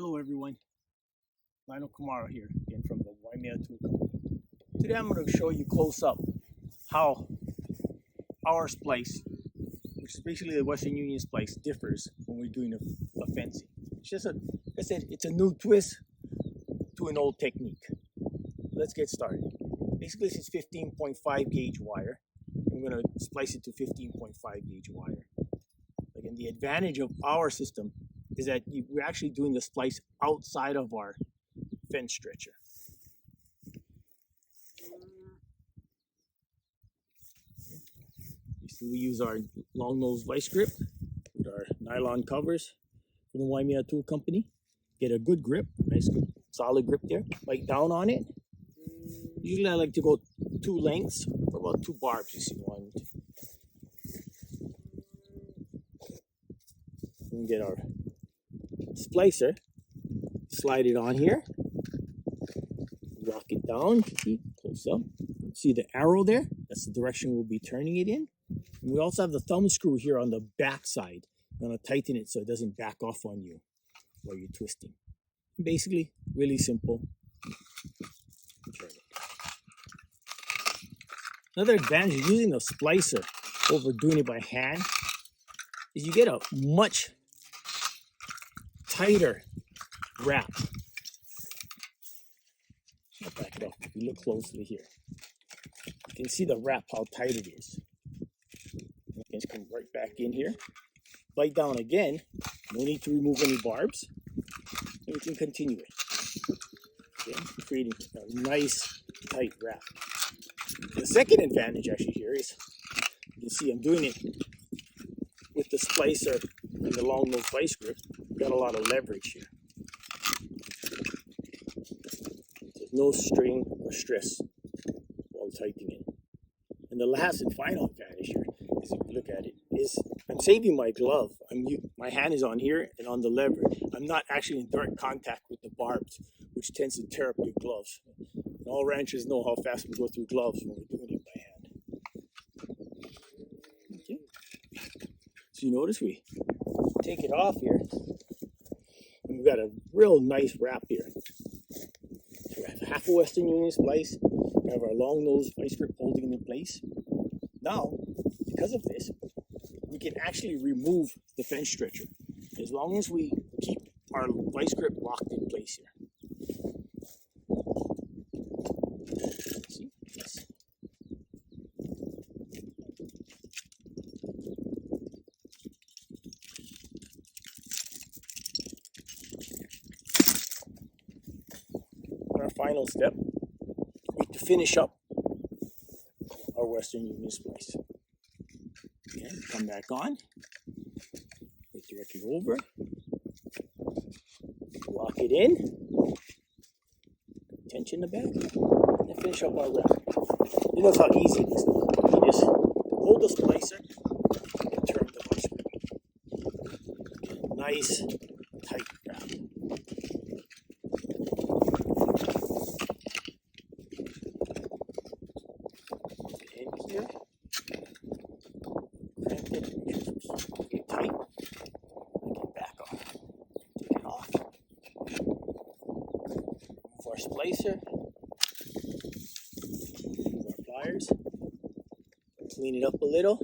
Hello everyone, Lionel Kamara here again from the Waimea Tool Company. Today I'm going to show you close up how our splice, which is basically the Western Union splice, differs when we're doing a fencing. It's just like I said, it's a new twist to an old technique. Let's get started. Basically this is 15.5 gauge wire. I'm going to splice it to 15.5 gauge wire. Again, the advantage of our system is that we're actually doing the splice outside of our fence stretcher. So we use our long nose vice grip with our nylon covers from the Waimea Tool Company. Get a good grip, nice good solid grip there. Bite down on it. Usually I like to go 2 lengths, or about 2 barbs. You see one. We get our splicer, slide it on here, rock it down, see, close up. See the arrow there? That's the direction we'll be turning it in. And we also have the thumb screw here on the back side. I'm going to tighten it so it doesn't back off on you while you're twisting. Basically, really simple. Turn it. Another advantage of using the splicer over doing it by hand is you get a much tighter wrap. I'll back it up if you look closely here. You can see the wrap, how tight it is. Just come right back in here. Bite down again. No need to remove any barbs. And we can continue it. Okay, creating a nice tight wrap. The second advantage actually here is, you can see I'm doing it with the splicer and the long nose vice grip. Got a lot of leverage here. There's no strain or stress while tightening it. And the last and final advantage here is, if you look at it, is I'm saving my glove. My hand is on here and on the lever. I'm not actually in direct contact with the barbs, which tends to tear up your gloves. And all ranchers know how fast we go through gloves when we're doing it by hand. Okay. So you notice we take it off here. And we've got a real nice wrap here. So we have half a Western Union splice. We have our long nose vice grip holding it in place. Now, because of this, we can actually remove the fence stretcher as long as we keep our vice grip locked in place here. See? Yes. Our final step will be to finish up our Western Union splice. Okay, come back on, put directly over, lock it in, tension the back, and finish up our wrap. You notice how easy it is. You just hold the splicer and turn the vice grip. Nice, tight wrap. Here, crank it, get tight, and get back off. Take it off. Move our splicer, move our pliers, clean it up a little.